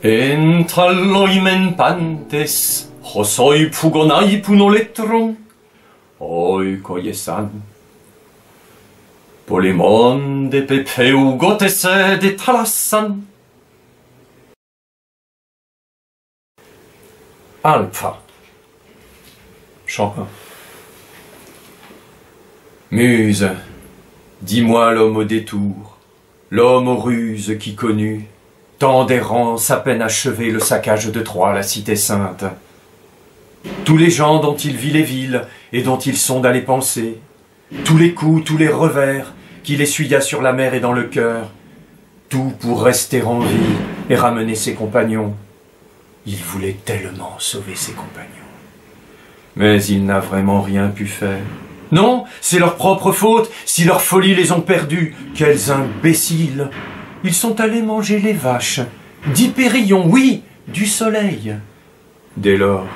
Entralloimen pantes, hosoi pugonai punoletron, oikoiesan. Polemon de pepeu gotese de talassan. Alpha. Chant 1. Muse, dis-moi l'homme au détour, l'homme aux ruses qui connut, tant d'errance à peine achevé le saccage de Troie, la cité sainte. Tous les gens dont il vit les villes et dont il sonda les pensées, tous les coups, tous les revers qu'il essuya sur la mer et dans le cœur, tout pour rester en vie et ramener ses compagnons. Il voulait tellement sauver ses compagnons. Mais il n'a vraiment rien pu faire. Non, c'est leur propre faute, si leur folie les ont perdus. Quels imbéciles! Ils sont allés manger les vaches, d'Hypérion, oui, du soleil. Dès lors,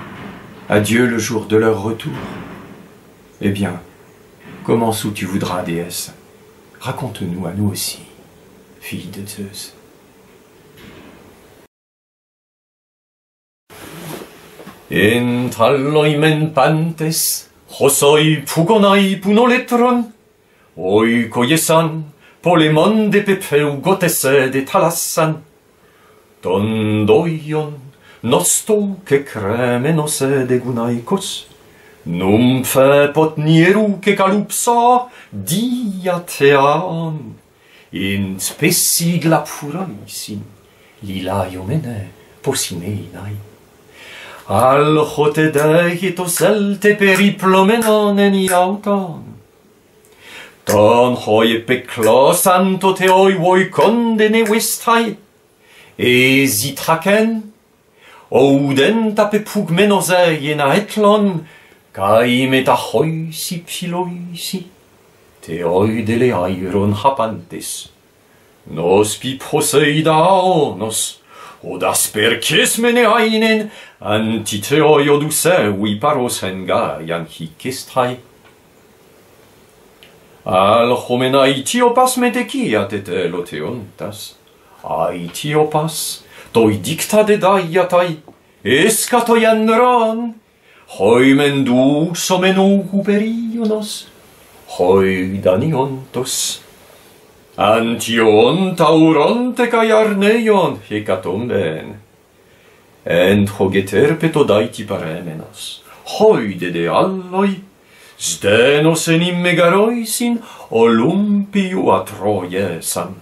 adieu le jour de leur retour. Eh bien, comment sous tu voudras, déesse? Raconte-nous à nous aussi, fille de Zeus. Entralloimen pantes, hosoi pugonai punoletron, oikoiesan, polemon de pepeu gotese de talassan, ton doion, nosto que cremenose de gunaikos, num fe potnieru que calupsa diatean, in spessi glapfuraisin, lilaiomene posineinai. Al hote deitos elte periplomenon iauton. Ton hoi peklos anto teoi voi condene vestai, e zitraken, ouden tape pugmenosei en aetlon, kai meta hoisi piloisi, teoi dele airon hapantes, nos pi poseidaonos, odas perces mene ainen, antiteoi oduse viparos engaian hikestai. Al homenai tiopas medekia teteloteontas, aitiopas, toi dicta de daiatai, escatoian ron, hoi mendu somenu huberionos, hoi daniontos. Antion tauronte kai arneion hekatomben, ent hogeterpeto daiti paremenos, hoi de alloi, stenos enim megaroisin olympiu atroiesan.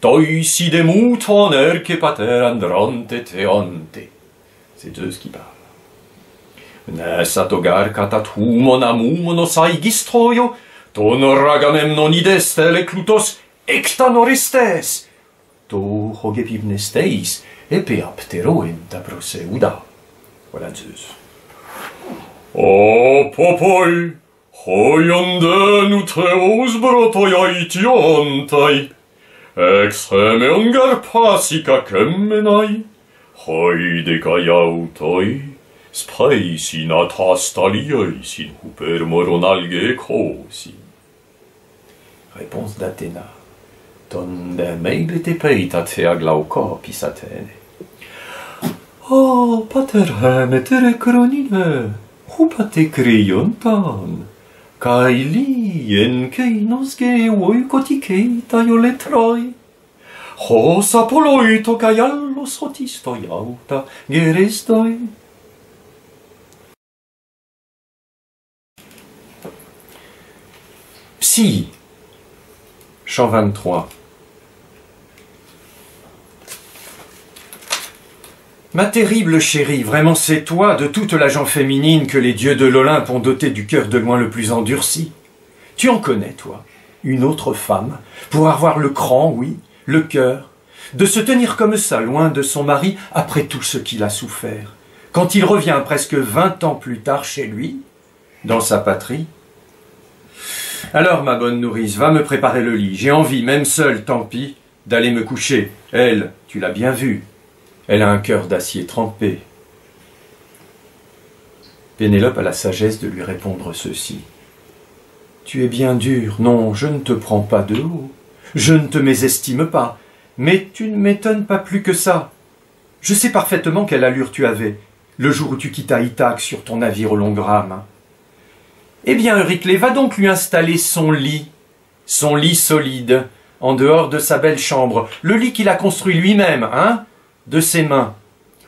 Toisi de muton erke pater andronte teonte. C'est Zeus qui parle. Nes atogar katatumon amumonos aigistroio, ton ragamemnon ides teleclutos ectanorestes. To hogepibnesteis epeapteroenta proseuda. Voilà Zeus. O popoi, hoion nutreus brotoi aitiontai, ex hemeon garpasica cemmenai, hoi decai autoi, spaisin atastalieisin hupermoron alge cosin. Réponse d'Athéna. Ton meile te peita thea glaukopis Athene. Oh, pater hemetere cronine, hupate creiontan, kai li en keinos ge oikotikeitai oletroi, hos apoloito kai allos hotistoi auta gerestoi. Psy, chant 23. Ma terrible chérie, vraiment c'est toi, de toute la gent féminine, que les dieux de l'Olympe ont doté du cœur de loin le plus endurci. Tu en connais, toi, une autre femme, pour avoir le cran, oui, le cœur, de se tenir comme ça, loin de son mari, après tout ce qu'il a souffert, quand il revient presque 20 ans plus tard chez lui, dans sa patrie. Alors, ma bonne nourrice, va me préparer le lit. J'ai envie, même seule, tant pis, d'aller me coucher. Elle, tu l'as bien vue, elle a un cœur d'acier trempé. Pénélope a la sagesse de lui répondre ceci. Tu es bien dur. Non, je ne te prends pas de haut. Je ne te mésestime pas. Mais tu ne m'étonnes pas plus que ça. Je sais parfaitement quelle allure tu avais, le jour où tu quittas Ithaque sur ton navire au long grame. Eh bien, Euryclée, va donc lui installer son lit solide, en dehors de sa belle chambre, le lit qu'il a construit lui-même, hein, de ses mains.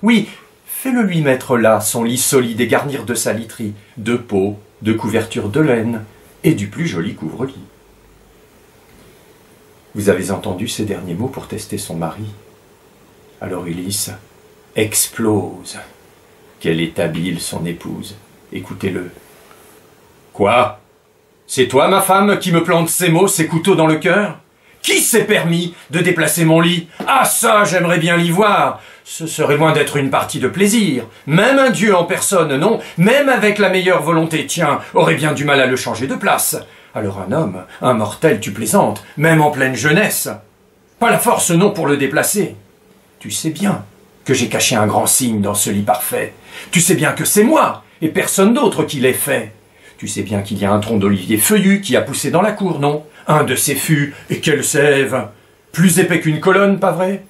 Oui, fais-le lui mettre là, son lit solide, et garnir de sa literie, de peaux, de couvertures de laine, et du plus joli couvre-lit. Vous avez entendu ces derniers mots pour tester son mari. Alors Ulysse explose. Quelle est habile son épouse. Écoutez-le. Quoi? C'est toi, ma femme, qui me plante ces mots, ces couteaux dans le cœur? Qui s'est permis de déplacer mon lit? Ah ça, j'aimerais bien l'y voir. Ce serait loin d'être une partie de plaisir. Même un dieu en personne, non? Même avec la meilleure volonté, tiens, aurait bien du mal à le changer de place. Alors un homme, un mortel, tu plaisantes, même en pleine jeunesse. Pas la force, non, pour le déplacer. Tu sais bien que j'ai caché un grand signe dans ce lit parfait. Tu sais bien que c'est moi, et personne d'autre qui l'ait fait. Tu sais bien qu'il y a un tronc d'olivier feuillu qui a poussé dans la cour, non? Un de ces fûts, et quelle sève! Plus épais qu'une colonne, pas vrai?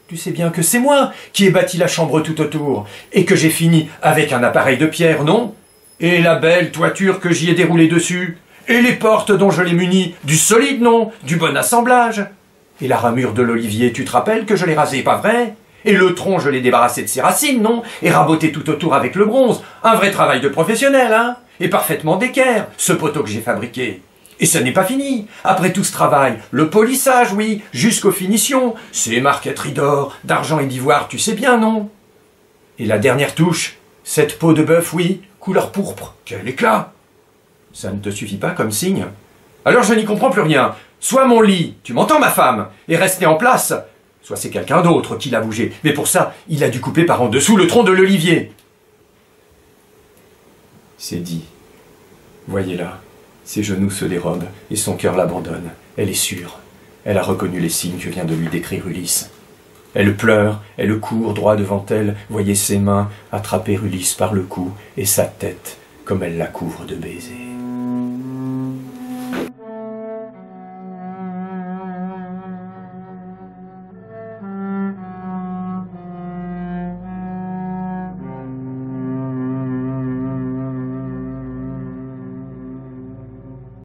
Tu sais bien que c'est moi qui ai bâti la chambre tout autour, et que j'ai fini avec un appareil de pierre, non? Et la belle toiture que j'y ai déroulée dessus? Et les portes dont je l'ai munie? Du solide, non? Du bon assemblage? Et la ramure de l'olivier, tu te rappelles que je l'ai rasée, pas vrai? Et le tronc, je l'ai débarrassé de ses racines, non? Et raboté tout autour avec le bronze. Un vrai travail de professionnel, hein? Et parfaitement d'équerre, ce poteau que j'ai fabriqué. Et ça n'est pas fini. Après tout ce travail, le polissage, oui, jusqu'aux finitions. Ces marqueteries d'or, d'argent et d'ivoire, tu sais bien, non? Et la dernière touche, cette peau de bœuf, oui, couleur pourpre. Quel éclat! Ça ne te suffit pas comme signe? Alors je n'y comprends plus rien. Soit mon lit, tu m'entends, ma femme, est resté en place, soit c'est quelqu'un d'autre qui l'a bougé. Mais pour ça, il a dû couper par en dessous le tronc de l'olivier. C'est dit. Voyez-la, ses genoux se dérobent et son cœur l'abandonne. Elle est sûre. Elle a reconnu les signes que vient de lui décrire Ulysse. Elle pleure, elle court droit devant elle. Voyez ses mains attraper Ulysse par le cou et sa tête comme elle la couvre de baisers.